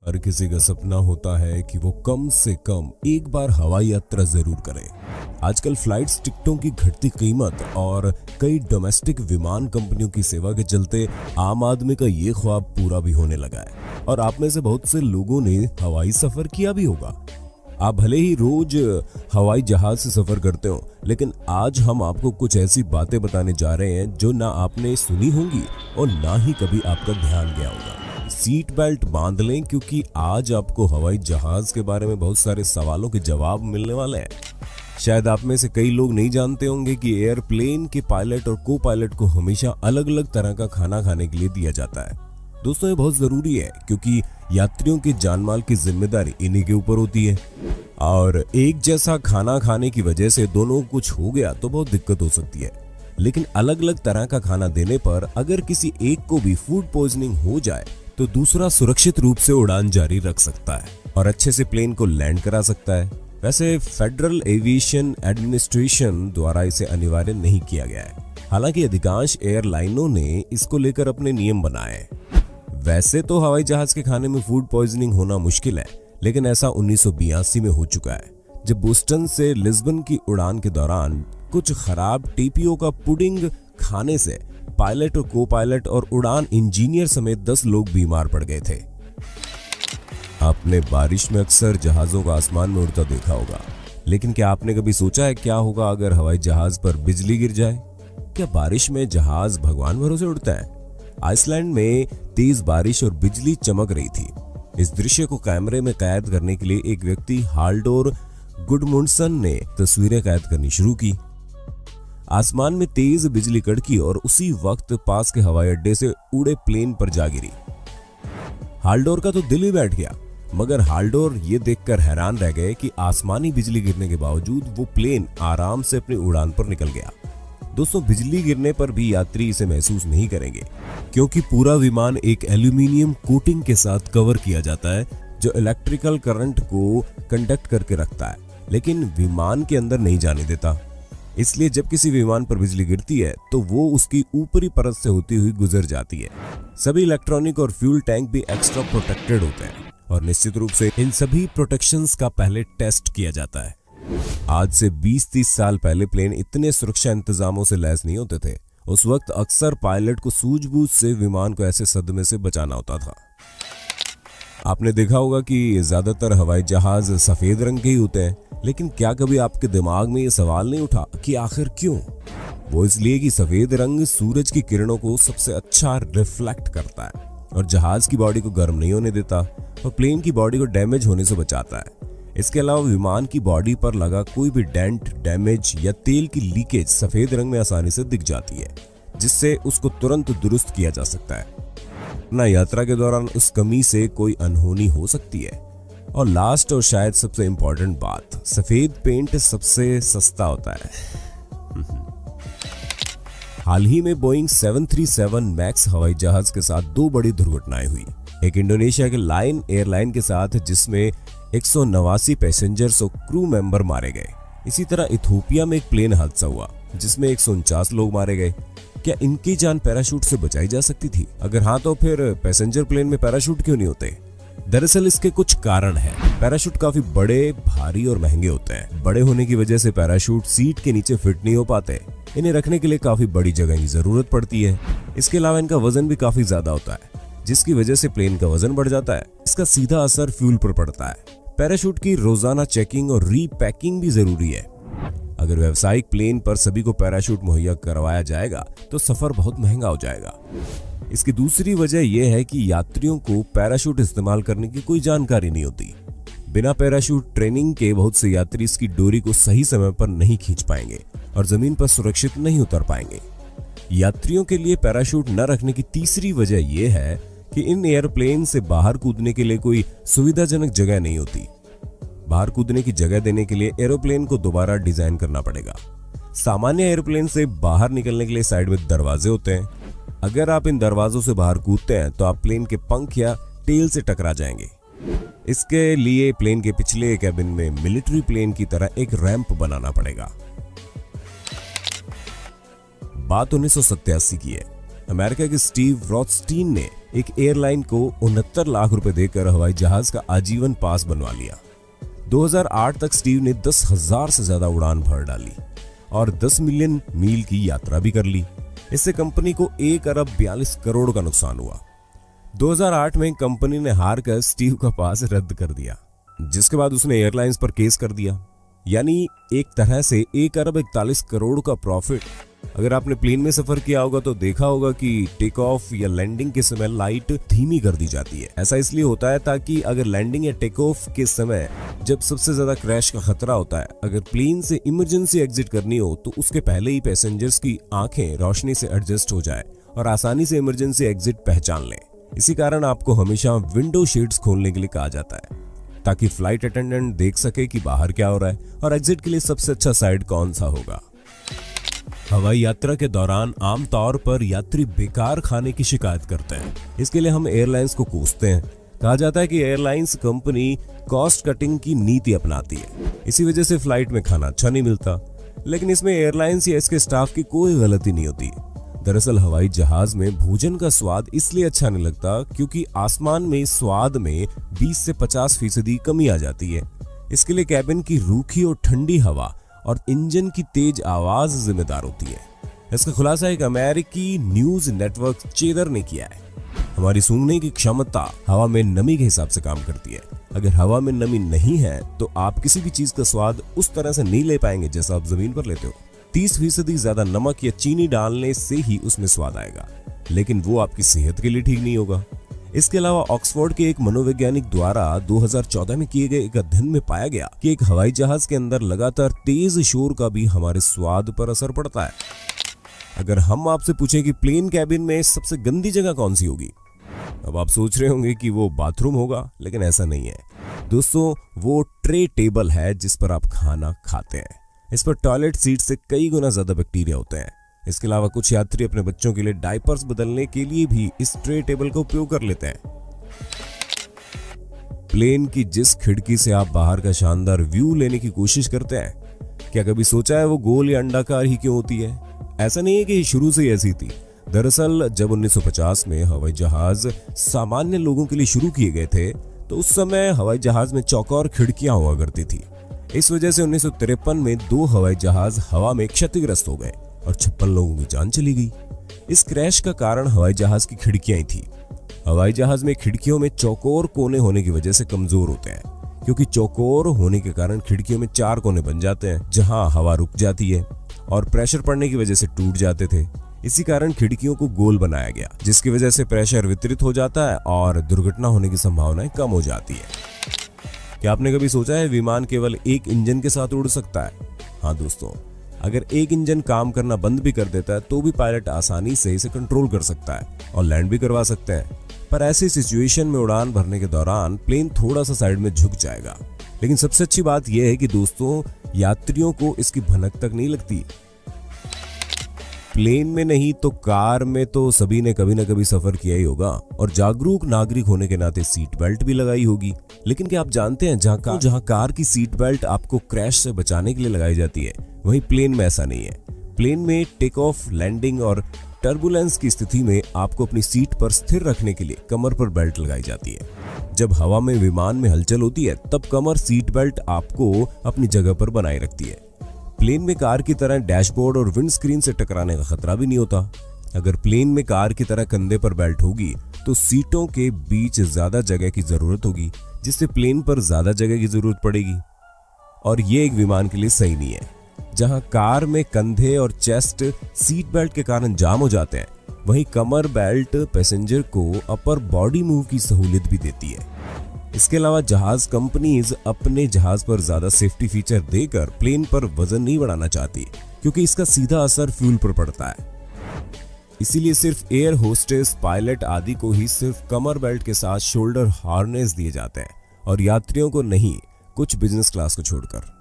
हर किसी का सपना होता है कि वो कम से कम एक बार हवाई यात्रा जरूर करे। आजकल फ्लाइट्स टिकटों की घटती कीमत और कई डोमेस्टिक विमान कंपनियों की सेवा के चलते आम आदमी का ये ख्वाब पूरा भी होने लगा है। और आप में से बहुत से लोगों ने हवाई सफर किया भी होगा। आप भले ही रोज हवाई जहाज से सफर करते हो, लेकिन आज हम आपको कुछ ऐसी बातें बताने जा रहे हैं जो ना आपने सुनी होंगी और ना ही कभी आपका ध्यान गया होगा। सीट बेल्ट बांध लें, क्योंकि आज आपको हवाई जहाज के बारे में बहुत सारे सवालों के जवाब मिलने वाले हैं। शायद आप में से कई लोग नहीं जानते होंगे कि एयरप्लेन के पायलट और को पायलट को हमेशा अलग अलग तरह का खाना खाने के लिए दिया जाता है। दोस्तों, ये बहुत जरूरी है क्योंकि यात्रियों की जानमाल की जिम्मेदारी इन्हीं के ऊपर होती है। और एक जैसा खाना खाने की वजह से दोनों कुछ हो गया तो बहुत दिक्कत हो सकती है। लेकिन अलग अलग तरह का खाना देने पर अगर किसी एक को भी फूड पॉइजनिंग हो जाए तो दूसरा सुरक्षित रूप से उड़ान जारी रख सकता है और अच्छे से प्लेन को लैंड करा सकता है। वैसे फेडरल एविएशन एडमिनिस्ट्रेशन द्वारा इसे अनिवार्य नहीं किया गया है, हालांकि अधिकांश एयरलाइनों ने इसको लेकर अपने नियम बनाए हैं। वैसे तो हवाई जहाज के खाने में फूड पॉइजनिंग होना मुश्किल है, लेकिन ऐसा 1982 में हो चुका है, जब बोस्टन से लिस्बन की उड़ान के दौरान कुछ खराब टेपियोका पुडिंग खाने से पायलट और को पायलट और उड़ान इंजीनियर समेत 10 लोग बीमार पड़ गए थे। आपने बारिश में अक्सर जहाजों का आसमान में उड़ता देखा होगा, लेकिन क्या आपने कभी सोचा है क्या होगा अगर हवाई जहाज पर बिजली गिर जाए? क्या बारिश में जहाज भगवान भरोसे उड़ता है? आइसलैंड में तेज बारिश और बिजली चमक रही थी। इस दृश्य को कैमरे में कैद करने के लिए एक व्यक्ति हाल्डोर गुडमुंडसन ने तस्वीरें कैद करनी शुरू की। आसमान में तेज बिजली कड़की और उसी वक्त पास के हवाई अड्डे से उड़े प्लेन पर जा गिरी। हाल्डोर का तो दिल ही बैठ गया, मगर हाल्डोर ये देखकर हैरान रह गए कि आसमानी बिजली गिरने के बावजूद वो प्लेन आराम से अपनी उड़ान पर निकल गया। दोस्तों, बिजली गिरने पर भी यात्री इसे महसूस नहीं करेंगे, क्योंकि पूरा विमान एक एल्यूमिनियम कोटिंग के साथ कवर किया जाता है जो इलेक्ट्रिकल करंट को कंडक्ट करके रखता है, लेकिन विमान के अंदर नहीं जाने देता। इसलिए जब किसी विमान पर बिजली गिरती है तो वो उसकी ऊपरी परत से होती हुई गुजर जाती है। सभी इलेक्ट्रॉनिक और फ्यूल टैंक भी एक्स्ट्रा प्रोटेक्टेड होते हैं और निश्चित रूप से इन सभी प्रोटेक्शंस का पहले टेस्ट किया जाता है। आज से 20-30 साल पहले प्लेन इतने सुरक्षा इंतजामों से लैस नहीं होते थे। उस वक्त अक्सर पायलट को सूझबूझ से विमान को ऐसे सदमे से बचाना होता था। आपने देखा होगा कि ज्यादातर हवाई जहाज सफेद रंग के ही होते हैं, लेकिन क्या कभी आपके दिमाग में ये सवाल नहीं उठा कि आखिर क्यों? वो इसलिए कि सफेद रंग सूरज की किरणों को सबसे अच्छा रिफ्लेक्ट करता है और जहाज की बॉडी को गर्म नहीं होने देता और प्लेन की बॉडी को डैमेज होने से बचाता है। इसके अलावा विमान की बॉडी पर लगा कोई भी डेंट, डैमेज या तेल की लीकेज सफेद रंग में आसानी से दिख जाती है, जिससे उसको तुरंत दुरुस्त किया जा सकता है, ना यात्रा के दौरान उस कमी से कोई अनहोनी हो सकती है। और लास्ट और शायद सबसे इंपॉर्टेंट बात, सफेद पेंट सबसे सस्ता होता है। हाल ही में बोइंग 737 मैक्स हवाई जहाज के साथ 2 बड़ी दुर्घटनाएं हुई। एक इंडोनेशिया के लायन एयरलाइन के साथ, जिसमें 189 पैसेंजर्स और क्रू मेंबर मारे गए। इसी तरह इथियोपिया में एक प्लेन हादसा हुआ जिसमें 149 लोग मारे गए। क्या इनकी जान पैराशूट से बचाई जा सकती थी? अगर हाँ, तो फिर पैसेंजर प्लेन में पैराशूट क्यों नहीं होते? दरअसल इसके कुछ कारण हैं। पैराशूट काफी बड़े, भारी और महंगे होते हैं। बड़े होने की वजह से पैराशूट सीट के नीचे फिट नहीं हो पाते। इन्हें रखने के लिए काफी बड़ी जगह की जरूरत पड़ती है। इसके अलावा इनका वजन भी काफी ज्यादा होता है, जिसकी वजह से प्लेन का वजन बढ़ जाता है। इसका सीधा असर फ्यूल पर पड़ता है। पैराशूट की रोजाना चेकिंग और रीपैकिंग भी जरूरी है। अगर व्यावसायिक प्लेन पर सभी को पैराशूट मुहैया करवाया जाएगा तो सफर बहुत महंगा हो जाएगा। इसकी दूसरी वजह यह है कि यात्रियों को पैराशूट इस्तेमाल करने की कोई जानकारी नहीं होती। बिना पैराशूट ट्रेनिंग के बहुत से यात्री इसकी डोरी को सही समय पर नहीं खींच पाएंगे और जमीन पर सुरक्षित नहीं उतर पाएंगे। यात्रियों के लिए पैराशूट न रखने की तीसरी वजह यह है कि इन एयरप्लेन से बाहर कूदने के लिए कोई सुविधाजनक जगह नहीं होती। बाहर कूदने की जगह देने के लिए एरोप्लेन को दोबारा डिजाइन करना पड़ेगा। सामान्य एयरप्लेन से बाहर निकलने के लिए साइड में दरवाजे होते हैं। अगर आप इन दरवाजों से बाहर कूदते हैं तो आप प्लेन के पंख या टेल से टकरा जाएंगे। इसके लिए प्लेन के पिछले कैबिन में मिलिट्री प्लेन की तरह एक रैंप बनाना पड़ेगा। बात 1987 की है। अमेरिका के स्टीव रॉथस्टीन ने एक एयरलाइन को 69 लाख रुपए देकर हवाई जहाज का आजीवन पास बनवा लिया। 2008 तक स्टीव ने 10,000 से ज्यादा उड़ान भर डाली और 10 मिलियन मील की यात्रा भी कर ली। इससे कंपनी को 1 अरब 42 करोड़ का नुकसान हुआ। 2008 में कंपनी ने हार कर स्टीव का पास रद्द कर दिया, जिसके बाद उसने एयरलाइंस पर केस कर दिया। यानी एक तरह से 1 अरब 41 करोड़ का प्रॉफिट। अगर आपने प्लेन में सफर किया होगा तो देखा होगा कि टेक ऑफ या लैंडिंग के समय लाइट धीमी कर दी जाती है। ऐसा इसलिए होता है ताकि अगर लैंडिंग या टेक ऑफ के समय जब सबसे ज्यादा क्रैश का खतरा होता है, अगर प्लेन से इमरजेंसी एग्जिट करनी हो तो उसके पहले ही पैसेंजर्स की आंखें रोशनी से एडजस्ट हो जाए और आसानी से इमरजेंसी एग्जिट पहचान लें। इसी कारण आपको हमेशा विंडो शेड्स खोलने के लिए कहा जाता है ताकि फ्लाइट अटेंडेंट देख सके कि बाहर क्या हो रहा है और एग्जिट के लिए सबसे अच्छा साइड कौन सा होगा। हवाई यात्रा के दौरान आमतौर पर यात्री बेकार खाने की शिकायत करते हैं। इसके लिए हम एयरलाइंस को कोसते हैं। कहा जाता है कि एयरलाइंस कंपनी कॉस्ट कटिंग की नीति अपनाती है, इसी वजह से फ्लाइट में खाना अच्छा नहीं मिलता। लेकिन इसमें एयरलाइंस या इसके स्टाफ की कोई गलती नहीं होती। दरअसल हवाई जहाज में भोजन का स्वाद इसलिए अच्छा नहीं लगता क्योंकि आसमान में स्वाद में 20 से 50% कमी आ जाती है। इसके लिए कैबिन की रूखी और ठंडी हवा और इंजन की तेज आवाज जिम्मेदार होती है। इसका खुलासा एक अमेरिकी न्यूज नेटवर्क चेदर ने किया है। हमारी सूंघने की क्षमता हवा में नमी के हिसाब से काम करती है। अगर हवा में नमी नहीं है तो आप किसी भी चीज का स्वाद उस तरह से नहीं ले पाएंगे जैसा आप जमीन पर लेते हो। 30% ज्यादा नमक या चीनी डालने से ही उसमें स्वाद आएगा, लेकिन वो आपकी सेहत के लिए ठीक नहीं होगा। इसके अलावा ऑक्सफोर्ड के एक मनोवैज्ञानिक द्वारा 2014 में किए गए एक अध्ययन में पाया गया कि एक हवाई जहाज के अंदर लगातार तेज शोर का भी हमारे स्वाद पर असर पड़ता है। अगर हम आपसे पूछें कि प्लेन कैबिन में सबसे गंदी जगह कौन सी होगी, अब आप सोच रहे होंगे कि वो बाथरूम होगा, लेकिन ऐसा नहीं है दोस्तों। वो ट्रे टेबल है जिस पर आप खाना खाते हैं। इस पर टॉयलेट सीट से कई गुना ज्यादा बैक्टीरिया होते हैं। इसके अलावा कुछ यात्री अपने बच्चों के लिए डायपर्स बदलने के लिए भी इस ट्रे टेबल का उपयोग कर लेते हैं। प्लेन की जिस खिड़की से आप बाहर का शानदार व्यू लेने की कोशिश करते हैं, क्या कभी सोचा है वो गोल या अंडाकार ही क्यों होती है? ऐसा नहीं है कि शुरू से ही ऐसी थी। दरअसल जब 1950 में हवाई जहाज सामान्य लोगों के लिए शुरू किए गए थे तो उस समय हवाई जहाज में चौकोर खिड़कियां हुआ करती थी। इस वजह से 1953 में 2 हवाई जहाज हवा में क्षतिग्रस्त हो गए और 56 लोगों की जान चली गई। इस क्रैश का कारण हवाई जहाज की खिड़कियां ही थी। हवाई जहाज में खिड़कियों में चौकोर कोने होने की वजह से कमजोर होते हैं, क्योंकि चौकोर होने के कारण खिड़कियों में 4 कोने बन जाते हैं जहां हवा रुक जाती है और प्रेशर पड़ने की वजह से टूट जाते थे। इसी कारण खिड़कियों को गोल बनाया गया, जिसकी वजह से प्रेशर वितरित हो जाता है और दुर्घटना होने की संभावनाएं कम हो जाती है। क्या आपने कभी सोचा है विमान केवल एक इंजन के साथ उड़ सकता है? हाँ दोस्तों, अगर एक इंजन काम करना बंद भी कर देता है तो भी पायलट आसानी से इसे कंट्रोल कर सकता है और लैंड भी करवा सकते हैं। पर ऐसी सिचुएशन में उड़ान भरने के दौरान प्लेन थोड़ा सा साइड में झुक जाएगा। लेकिन सबसे अच्छी बात यह है कि दोस्तों, यात्रियों को इसकी भनक तक नहीं लगती। प्लेन में नहीं तो कार में तो सभी ने कभी ना कभी सफर किया ही होगा और जागरूक नागरिक होने के नाते सीट बेल्ट भी लगाई होगी। लेकिन क्या आप जानते हैं जहां कार की सीट बेल्ट आपको क्रैश से बचाने के लिए लगाई जाती है, वहीं प्लेन में ऐसा नहीं है। प्लेन में टेक ऑफ, लैंडिंग और टर्बुलेंस की स्थिति में आपको अपनी सीट पर स्थिर रखने के लिए कमर पर बेल्ट लगाई जाती है। जब हवा में विमान में हलचल होती है तब कमर सीट बेल्ट आपको अपनी जगह पर बनाए रखती है। प्लेन में कार की तरह डैशबोर्ड और विंड स्क्रीन से टकराने का खतरा भी नहीं होता। अगर प्लेन में कार की तरह कंधे पर बेल्ट होगी तो सीटों के बीच ज्यादा जगह की जरूरत होगी, जिससे प्लेन पर ज्यादा जगह की जरूरत पड़ेगी और ये एक विमान के लिए सही नहीं है। जहां कार में कंधे और चेस्ट सीट बेल्ट के कारण जाम हो जाते हैं, वहीं कमर बेल्ट पैसेंजर को अपर बॉडी मूव की सहूलियत भी देती है। इसके अलावा जहाज कंपनीज अपने जहाज पर ज्यादा सेफ्टी फीचर देकर प्लेन पर वजन नहीं बढ़ाना चाहती, क्योंकि इसका सीधा असर फ्यूल पर पड़ता है। इसीलिए सिर्फ एयर होस्टेस, पायलट आदि को ही सिर्फ कमर बेल्ट के साथ शोल्डर हार्नेस दिए जाते हैं और यात्रियों को नहीं, कुछ बिजनेस क्लास को छोड़कर।